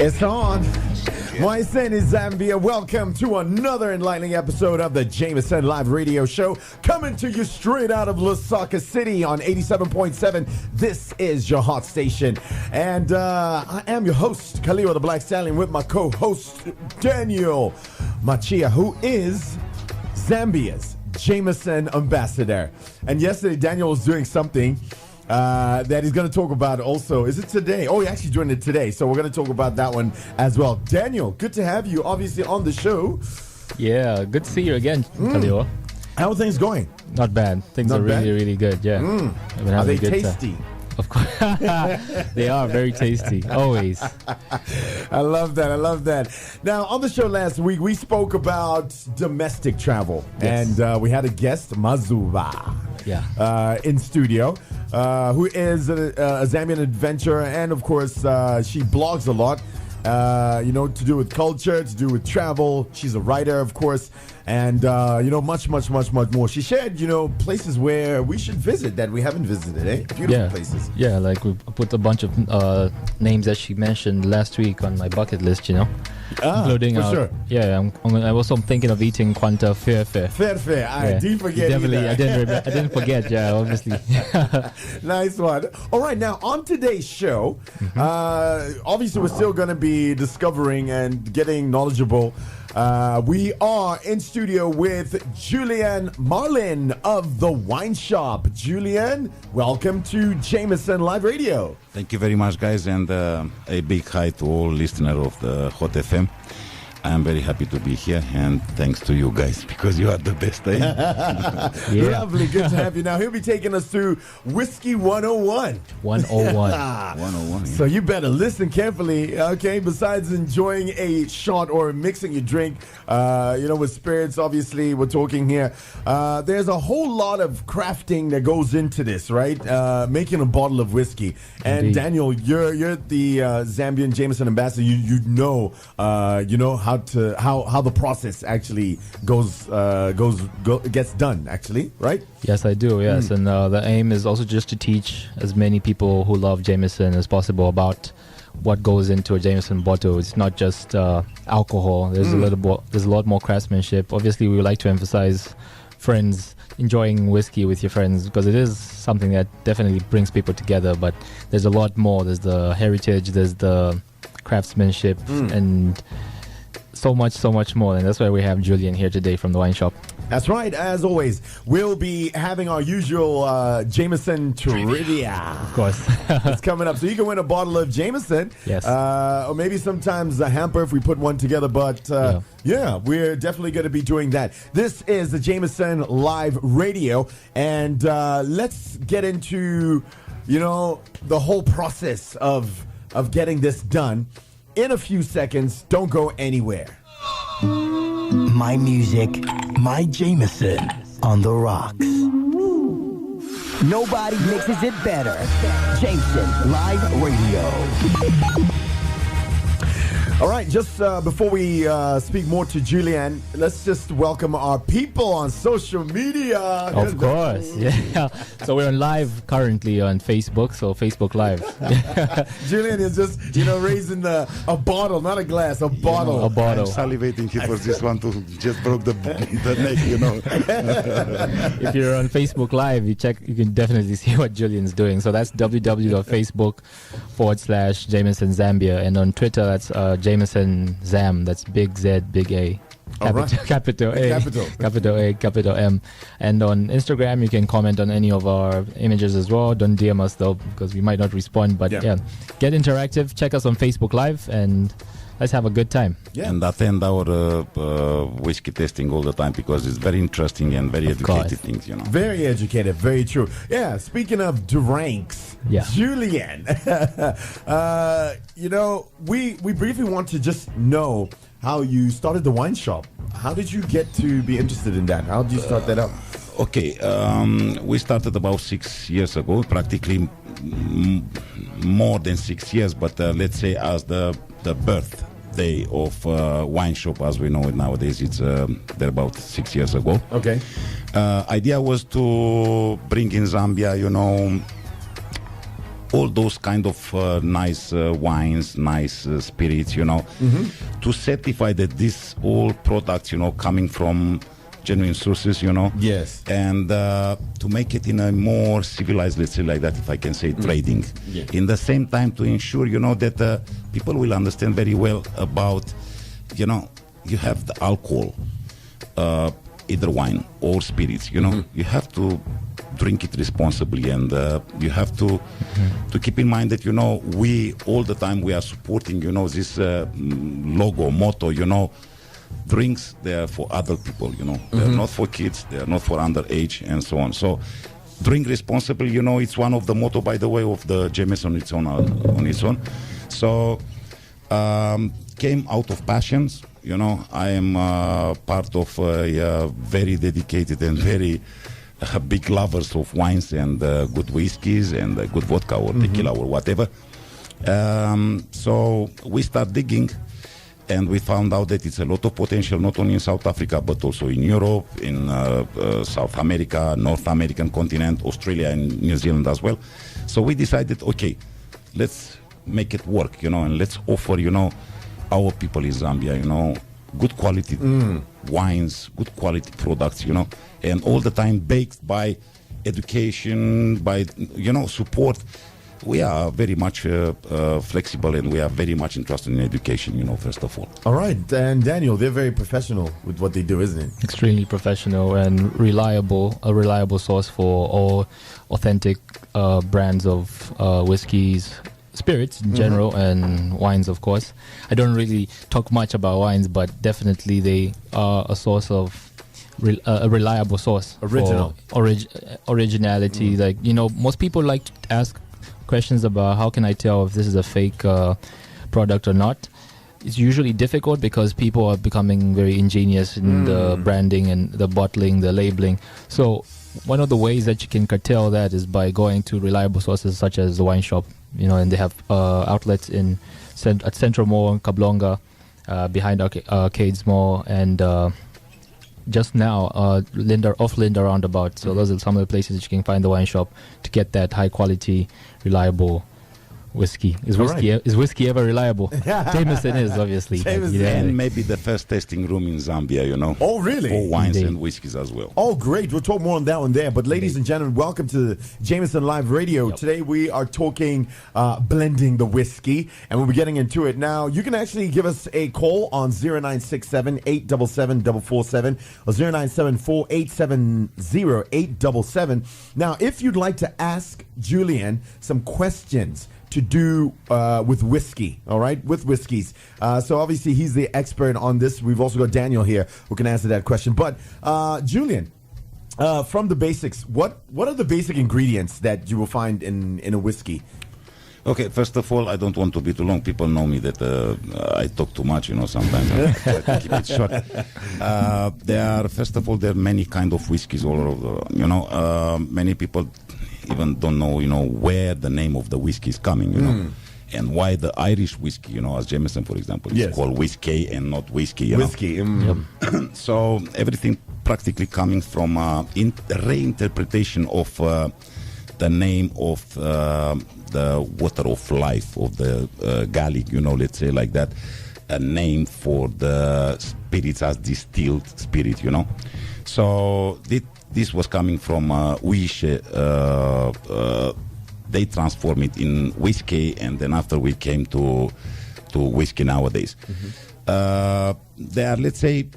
It's on. Jameson Zambia, welcome to another enlightening episode of the Jameson Live Radio Show, coming to you straight out of Lusaka City on 87.7. This is your hot station, and I am your host, Kaliwa the Black Stallion, with my co-host, Daniel Machiya, who is Zambia's Jameson ambassador. And yesterday, Daniel was doing something that he's going to talk about also. Is it today? Oh, he actually joined it today. So we're going to talk about that one as well. Daniel, good to have you, obviously, on the show. Yeah, good to see you again, Kaliwa. How are things going? Not bad. Things are really, really good, yeah. Are they tasty? Of course. They are very tasty, always. I love that. Now, on the show last week, we spoke about domestic travel. Yes. And we had a guest, Mazuva. Yeah. In studio, who is a Zambian adventurer, and of course, she blogs a lot, to do with culture, to do with travel. She's a writer, of course, and much more. She shared, places where we should visit that we haven't visited, Beautiful places. Yeah, like we put a bunch of names that she mentioned last week on my bucket list, including for sure. Yeah, I was also thinking of eating Quanta Fair. I didn't forget. Definitely, I didn't forget. Yeah, obviously. Nice one. All right, now on today's show, obviously we're still going to be discovering and getting knowledgeable. We are in studio with Julian Marlin of the Wine Shop. Julian, welcome to Jameson Live Radio. Thank you very much, guys, and a big hi to all listeners of the Hot FM. I'm very happy to be here, and thanks to you guys, because you are the best, Yeah. Lovely, good to have you. Now, he'll be taking us through Whiskey 101. 101. 101, yeah. So you better listen carefully, okay? Besides enjoying a shot or mixing your drink, with spirits, obviously, we're talking here. There's a whole lot of crafting that goes into this, right? Making a bottle of whiskey. And Indeed. Daniel, you're the Zambian Jameson ambassador. You know how the process actually gets done, actually, right? Yes, I do. Yes, and the aim is also just to teach as many people who love Jameson as possible about what goes into a Jameson bottle. It's not just alcohol. There's a lot more craftsmanship. Obviously, we would like to emphasize friends enjoying whiskey with your friends, because it is something that definitely brings people together. But there's a lot more. There's the heritage. There's the craftsmanship and so much more, and that's why we have Julian here today from the Wine Shop. That's right. As always, we'll be having our usual Jameson trivia. Of course. It's coming up. So you can win a bottle of Jameson. Yes. Or maybe sometimes a hamper if we put one together. But we're definitely going to be doing that. This is the Jameson Live Radio. And let's get into, the whole process of getting this done. In a few seconds, don't go anywhere. My music, my Jameson on the rocks. Nobody mixes it better. Jameson Live Radio. All right, just before we speak more to Julian, let's just welcome our people on social media. Of course, yeah. So we're on live currently on Facebook, so Facebook Live. Julian is just, raising a bottle, not a glass, a bottle. A bottle. I'm salivating here for this one to just broke the neck, If you're on Facebook Live, you can definitely see what Julian's doing. So that's www.facebook.com/Jameson Zambia, and on Twitter that's Jameson Zam. That's big Z, big A. Capital A, capital M. And on Instagram, you can comment on any of our images as well. Don't DM us though, because we might not respond. But get interactive. Check us on Facebook Live, and let's have a good time. Yeah. And attend our whiskey tasting all the time, because it's very interesting and very educated things, Very educated, very true. Yeah, speaking of drinks, Julian, we briefly want to just know how you started the wine shop. How did you get to be interested in that? How did you start that up? Okay, we started about 6 years ago, practically more than 6 years, but let's say as the birthday of wine shop as we know it nowadays. It's there about 6 years ago. Okay. Idea was to bring in Zambia, all those kind of nice wines, nice spirits, to certify that this all products, coming from genuine sources, Yes. and to make it in a more civilized, let's say like that, if I can say, trading. Yeah. In the same time, to ensure, that people will understand very well about, you have the alcohol, either wine or spirits, you have to drink it responsibly, and you have to keep in mind that we all the time we are supporting this logo motto, drinks, they are for other people, they're not for kids, they are not for underage, and so on. So drink responsibly, it's one of the motto, by the way, of the Jameson on its own. So came out of passions. I am part of very dedicated and very big lovers of wines and good whiskeys and good vodka or tequila or whatever. So we start digging, and we found out that it's a lot of potential, not only in South Africa, but also in Europe, in South America, North American continent, Australia and New Zealand as well. So we decided, okay, let's make it work, and let's offer, our people in Zambia, good quality wines, good quality products, and all the time baked by education, by, support. We are very much flexible, and we are very much interested in education, first of all. All right. And Daniel, they're very professional with what they do, isn't it? Extremely professional and a reliable source for all authentic brands of whiskeys, spirits in general, and wines, of course. I don't really talk much about wines, but definitely they are a source of a reliable source. Original. For originality. Like, most people like to ask questions about how can I tell if this is a fake product or not. It's usually difficult because people are becoming very ingenious in the branding and the bottling, the labeling. So one of the ways that you can curtail that is by going to reliable sources such as the wine shop, and they have outlets at Central Mall, Kablonga, behind Arcades Mall, and just now Linda Roundabout. So those are some of the places that you can find the wine shop to get that high quality, reliable whiskey. Is whiskey ever reliable? Jameson is, obviously. Jameson. And maybe the first tasting room in Zambia, Oh, really? For wines Indeed. and whiskeys as well. Oh, great. We'll talk more on that one there. But ladies and gentlemen, welcome to Jameson Live Radio. Yep. Today we are talking blending the whiskey, and we'll be getting into it. Now, you can actually give us a call on 0967-877-447 or 0974-870-877. Now, if you'd like to ask Julian some questions to do with whiskey, all right, with whiskeys. So obviously he's the expert on this. We've also got Daniel here who can answer that question. But Julian, from the basics, what are the basic ingredients that you will find in a whiskey? Okay, first of all, I don't want to be too long. People know me that I talk too much, sometimes I try to keep it short. There are many kind of whiskeys all over, many people even don't know, where the name of the whiskey is coming, and why the Irish whiskey, as Jameson, for example, is called whiskey and not whiskey. Whiskey. So everything practically coming from reinterpretation of the name of the water of life of the garlic, let's say like that, a name for the spirits as distilled spirit, So this was coming from they transform it in whiskey, and then after we came to whiskey nowadays. There are, let's say,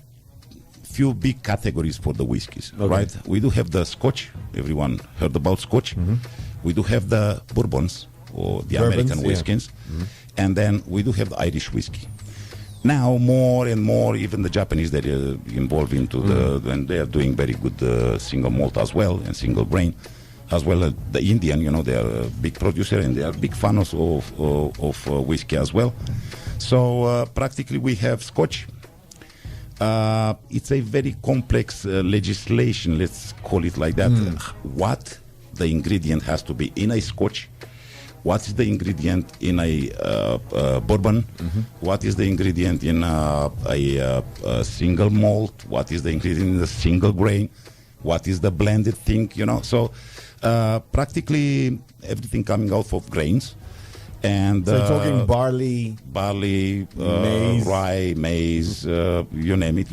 few big categories for the whiskeys, right? We do have the Scotch. Everyone heard about Scotch. We do have the bourbons, or the American whiskies, and then we do have the Irish whiskey. Now more and more, even the Japanese, that are involved into and they are doing very good single malt as well, and single grain as well. The Indian, they are a big producer, and they are big fans of whiskey as well. So practically we have Scotch. It's a very complex legislation, let's call it like that. What the ingredient has to be in a Scotch, what is the ingredient in a bourbon, what is the ingredient in a single malt, what is the ingredient in the single grain, what is the blended thing, So Practically everything coming out of grains. And So you're talking barley, maize. rye, maize, you name it,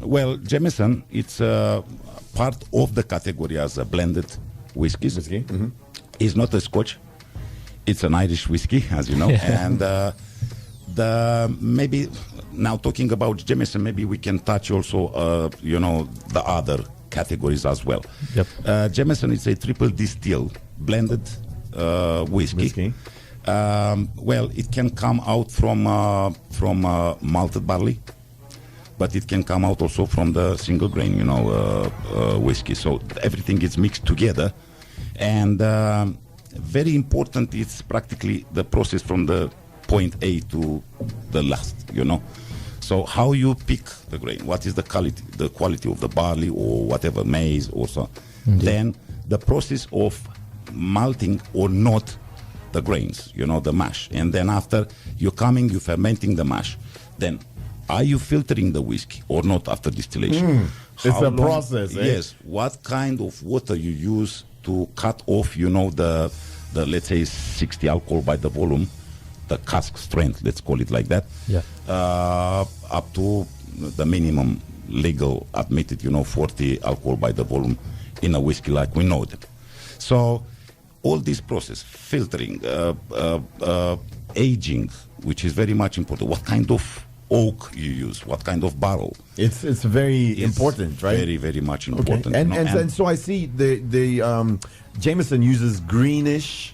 Well, Jameson, it's part of the category as a blended whiskeys. whiskey. Mm-hmm. It's not a Scotch. It's an Irish whiskey, as you know. And maybe now talking about Jameson, maybe we can touch also, the other categories as well. Yep. Jameson is a triple distill blended whiskey. Well, it can come out from malted barley, but it can come out also from the single grain, whiskey. So everything is mixed together, and very important. It's practically the process from the point A to the last. So how you pick the grain, what is the quality of the barley or whatever maize or so. Indeed. Then the process of malting or not the grains, the mash, and then after you're fermenting the mash, then are you filtering the whiskey or not after distillation? It's a process. Yes. What kind of water you use to cut off, the let's say 60 alcohol by the volume, the cask strength, let's call it like that, Yeah. up to the minimum legal admitted, 40 alcohol by the volume in a whiskey like we know them. So all this process, filtering, aging, which is very much important. What kind of oak you use, what kind of barrel. It's very important, right? Very, very much important. Okay. And so I see the Jameson uses greenish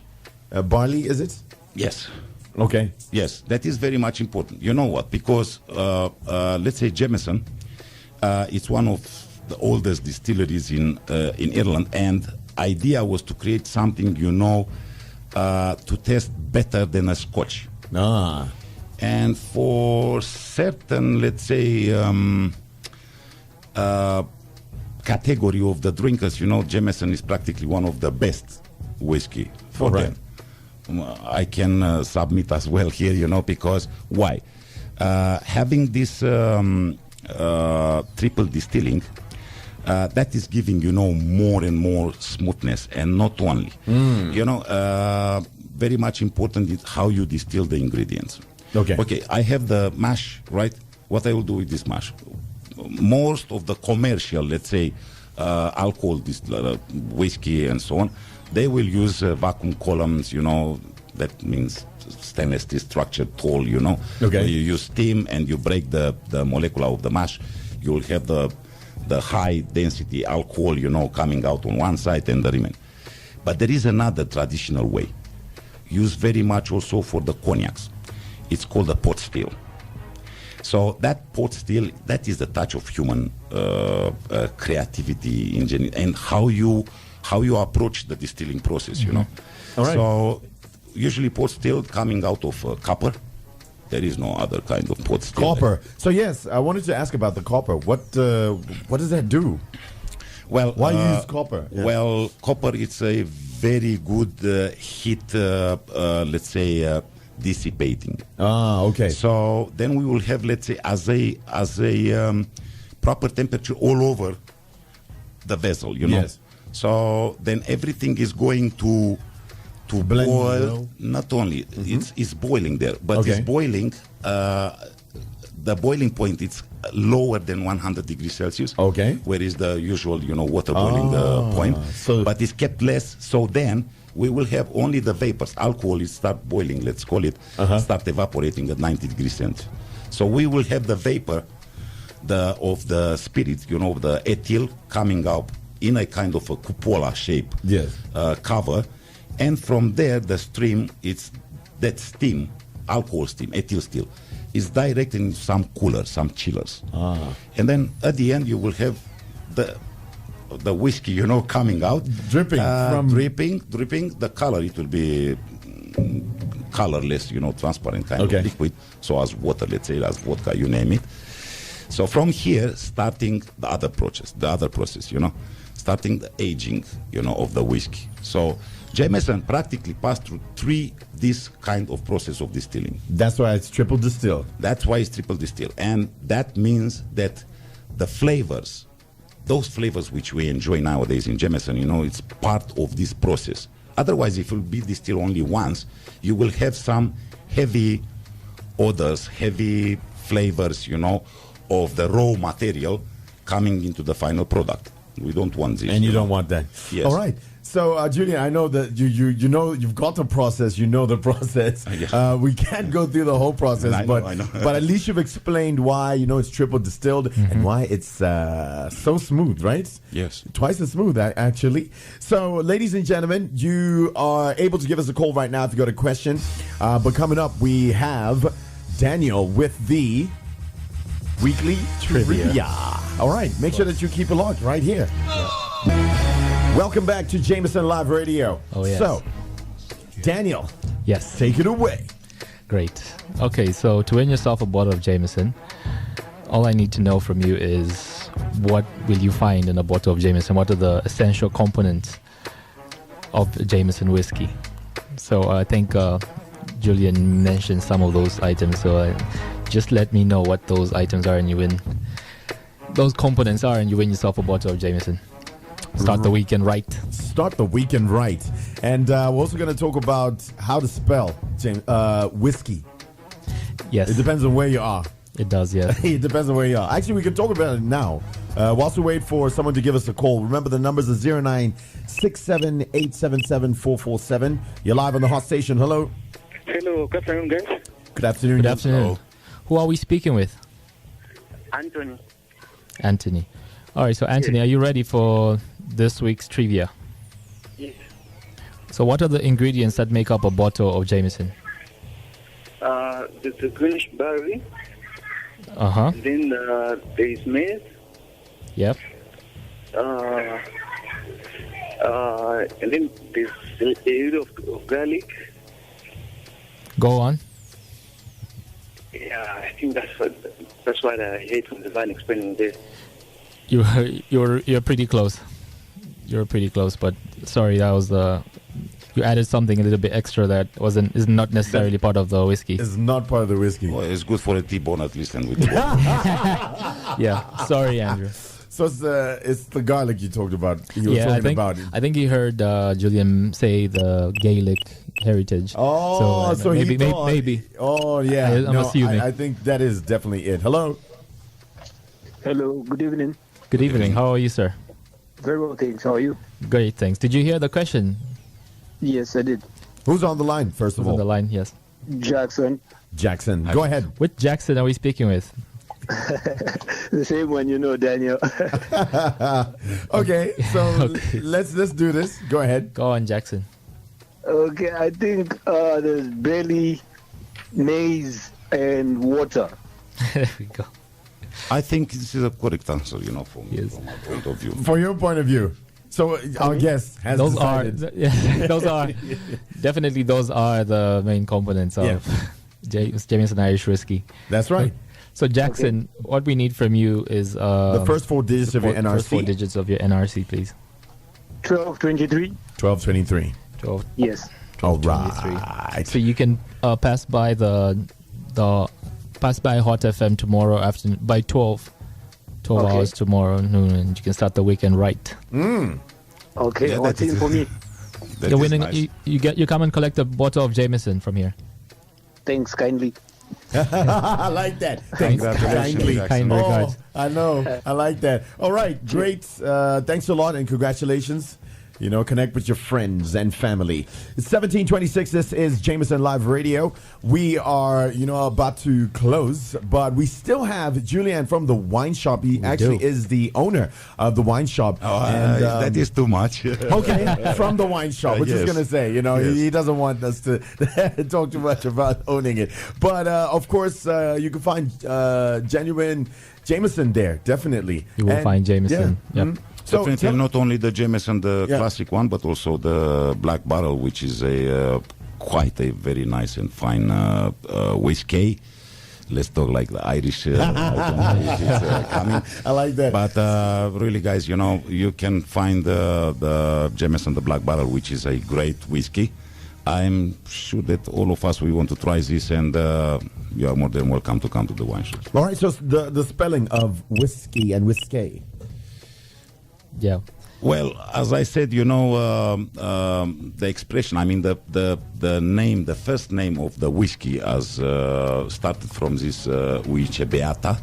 barley, is it? Yes. Okay. Yes, that is very much important. You know what? Because let's say Jameson, it's one of the oldest distilleries in Ireland, and idea was to create something, to taste better than a Scotch. Ah. And for certain, let's say, category of the drinkers, Jameson is practically one of the best whiskey for them. I can submit as well here, because why? Having this triple distilling, that is giving, more and more smoothness, and not only. Very much important is how you distill the ingredients. Okay, I have the mash, right? What I will do with this mash? Most of the commercial, let's say, alcohol, whiskey and so on, they will use vacuum columns, that means stainless steel structured tall, Okay. Where you use steam and you break the molecule of the mash. You will have the high density alcohol, coming out on one side and the remaining. But there is another traditional way, used very much also for the cognacs. It's called a pot still. So that pot still, that is the touch of human creativity, engineering, and how you approach the distilling process. All right. So usually pot still coming out of copper. There is no other kind of pot still. Copper. So yes, I wanted to ask about the copper. What does that do? Well, why use copper? Yeah. Well, copper is a very good heat, let's say, dissipating. Ah, okay. So then we will have, let's say, as a proper temperature all over the vessel, Yes. So then everything is going to blend boil. well. Not only it's boiling there, but it's boiling. The boiling point it's lower than 100 degrees Celsius. Okay. Where is the usual, water boiling point? But it's kept less. So then we will have only the vapors. Alcohol is start boiling, let's call it, start evaporating at 90 degrees Celsius. So we will have the vapor of the spirit, the ethyl coming out in a kind of a cupola shape cover. And from there, the stream, it's that steam, alcohol steam, ethyl steam, is directed in some coolers, some chillers. And then at the end, you will have the whiskey, coming out. Dripping. Dripping. The color, it will be colorless, transparent kind of liquid. So as water, let's say, as vodka, you name it. So from here, starting the other process, starting the aging, of the whiskey. So Jameson practically passed through this kind of process of distilling. That's why it's triple distilled. That's why it's triple distilled. And that means that the flavors, those flavors which we enjoy nowadays in Jameson, it's part of this process. Otherwise, if you be distilled only once, you will have some heavy odors, heavy flavors, of the raw material coming into the final product. We don't want this. And you don't want that. Yes. All right. So, Julian, I know that you've got the process. You know the process. Yes. We can't go through the whole process, I know. but at least you've explained why it's triple distilled and why it's so smooth, right? Yes. Twice as smooth, actually. So, ladies and gentlemen, you are able to give us a call right now if you got a question. But coming up, we have Daniel with the weekly trivia. All right, make sure that you keep it locked right here. Welcome back to Jameson Live Radio. Oh, yes. So, Daniel, Yes. take it away. Great. Okay, so to win yourself a bottle of Jameson, all I need to know from you is what will you find in a bottle of Jameson? What are the essential components of Jameson whiskey? So I think Julian mentioned some of those items. So just let me know what those items are, and you win. Those components are, and you win yourself a bottle of Jameson. Start the weekend right. Start the weekend right. And we're also going to talk about how to spell whiskey. Yes. It depends on where you are. It does, yes. It depends on where you are. Actually, we can talk about it now. Whilst we wait for someone to give us a call, remember the numbers are 0967-877-447. You're live on the hot station. Hello. Hello, good afternoon, guys. Good afternoon. Good afternoon. Who are we speaking with? Anthony. Anthony. All right, so Anthony, are you ready for this week's trivia? Yes. So what are the ingredients that make up a bottle of Jameson? There's a greenish berry. Uh-huh. Then there is maize. Yep. And then there's a little of garlic. Go on. Yeah, I think that's what I hate from the van explaining this. You're pretty close. You're pretty close, but sorry, that was you added something a little bit extra that is not necessarily part of the whiskey. It's not part of the whiskey. Well, it's good for a T-bone at least, and with the Yeah. Sorry, Andrew. So it's the garlic you talked about. You were Yeah, talking about it. I think you heard Julian say the Gaelic heritage. Oh, so maybe, he thought, maybe. Oh, yeah. I'm assuming. I think that is definitely it. Hello. Hello, good evening. Good evening. How are you, sir? Very well, thanks. How are you? Great, thanks. Did you hear the question? Yes, I did. Who's on the line, first of On all? the line, yes. Jackson, Jackson. Go ahead. Which Jackson are we speaking with? the same one, Daniel. Okay, so Okay. let's do this. Go ahead. Go on, Jackson. Okay, I think there's barley, maize, and water. There we go. I think this is a correct answer, from Yes. my point of view. For your point of view. So our guest has Those decided. Definitely those are the main components of Jameson Irish Whiskey. That's right. So Jackson, what we need from you is The first four digits of your First four NRC. digits of your NRC, please. 1223. 1223. 12. Yes. All 23. right. So you can pass by pass by Hot FM tomorrow afternoon by 12 Okay. hours tomorrow noon, and you can start the weekend right. Okay, Yeah, what's that in is- for me? That You're is winning. nice. You come and collect a bottle of Jameson from here. Thanks kindly. I like that. Thanks Congratulations, kindly. Jackson. Kind regards. I know. I like that. All right. Great. Thanks a lot and congratulations. Connect with your friends and family. It's 1726. This is Jameson Live Radio. We are, about to close, but we still have Julian from the wine shop. He actually is the owner of the wine shop. That is too much. Okay, from the wine shop. We're just Yes. going to say, Yes. he doesn't want us to talk too much about owning it. But, of course, you can find genuine Jameson there, definitely. You will find Jameson. Yeah. Yep. So Definitely not only the Jameson, the Yeah. classic one, but also the Black Barrel, which is quite a very nice and fine whiskey. Let's talk like the Irish. I don't know if it's coming. I like that. But really, guys, you can find the Jameson, the Black Barrel, which is a great whiskey. I'm sure that all of us, we want to try this, and you are more than welcome to come to the wine shop. All right, so the spelling of whiskey and whiskey. Yeah. Well, as I said, the expression, I mean, the name, the first name of the whiskey has started from this Uiche Beata,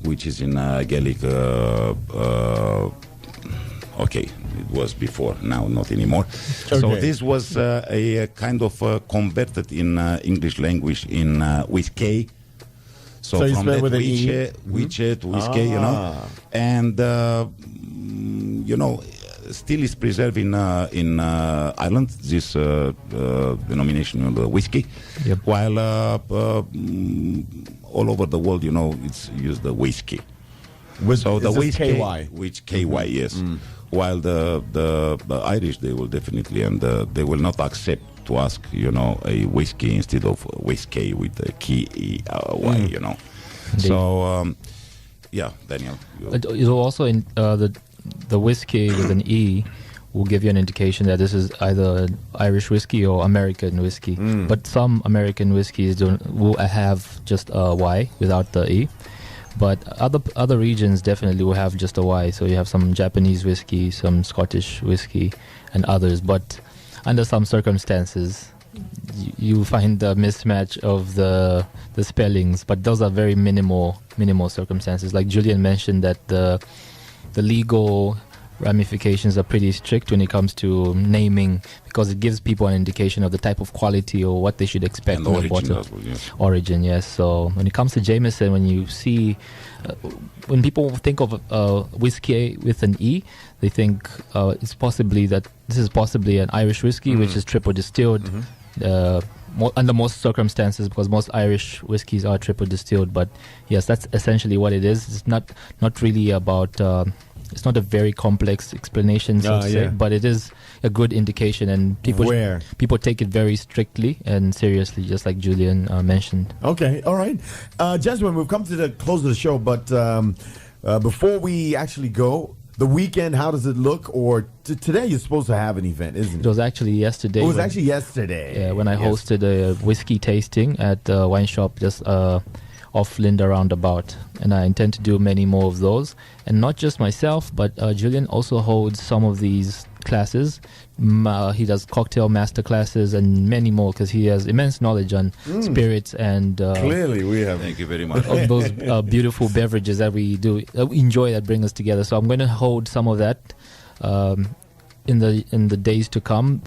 which is in Gaelic. Okay, it was before, now not anymore. Okay. So this was a kind of converted in English language in whiskey. So from that Uiche to whiskey, and still is preserved in Ireland, this denomination of the whiskey, while all over the world, it's used the whiskey. So the whiskey, which KY, yes. While the Irish, they will definitely, and they will not accept to ask, a whiskey instead of whiskey with a key Y, So, Daniel. It's also in the whiskey with an E will give you an indication that this is either Irish whiskey or American whiskey. But some American whiskeys will have just a Y without the E. But other regions definitely will have just a Y. So you have some Japanese whiskey, some Scottish whiskey, and others. But under some circumstances, you find the mismatch of the spellings. But those are very minimal circumstances. Like Julian mentioned that the legal ramifications are pretty strict when it comes to naming, because it gives people an indication of the type of quality or what they should expect and in the bottle. Well, yes. Origin, yes. So when it comes to Jameson, when you see, when people think of whiskey with an E, they think it's possibly that this is possibly an Irish whiskey, which is triple distilled. Under most circumstances, because most Irish whiskies are triple distilled. But yes, that's essentially what it is. It's not really about. It's not a very complex explanation, so to say, but it is a good indication, and people take it very strictly and seriously, just like Julian mentioned. Okay, all right, gentlemen, we've come to the close of the show, but before we actually go. The weekend, how does it look? Or today you're supposed to have an event, isn't it? It was actually yesterday. It was actually yesterday. Yeah, when I hosted a whiskey tasting at a wine shop just off Linda Roundabout. And I intend to do many more of those. And not just myself, but Julian also holds some of these classes. He does cocktail master classes and many more, because he has immense knowledge on spirits and clearly we have. Thank you very much. Of those beautiful beverages that we enjoy, that bring us together. So I'm going to hold some of that in the days to come.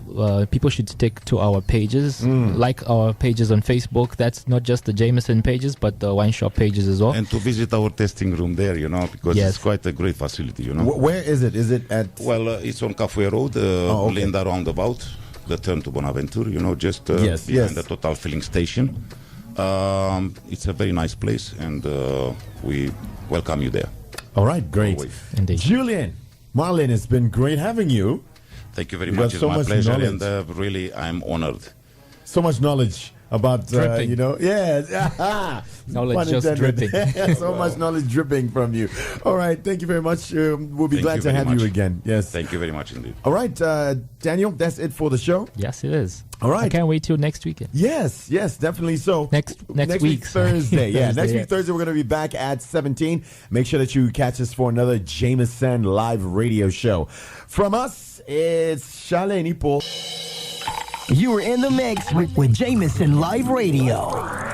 People should stick to our pages, like our pages on Facebook. That's not just the Jameson pages, but the wine shop pages as well. And to visit our testing room there, because it's quite a great facility, Where is it? Is it at? Well, it's on Cafe Road, Linda Roundabout, the turn to Bonaventure, just behind the Total Filling Station. It's a very nice place, and we welcome you there. All right, great. Always. Indeed. Julian Marlin, it's been great having you. Thank you very much. It's my pleasure, and really, I'm honored. So much knowledge about, dripping. Knowledge just dripping. So much knowledge dripping from you. All right, thank you very much. We'll be glad to have you again. Yes. Thank you very much indeed. All right, Daniel, that's it for the show. Yes, it is. All right. I can't wait till next weekend. Yes, definitely so. Next week. Thursday. Next week, Thursday, we're going to be back at 17. Make sure that you catch us for another Jameson Live Radio Show. From us, it's Shale Nipo. You were in the mix with Jameson Live Radio.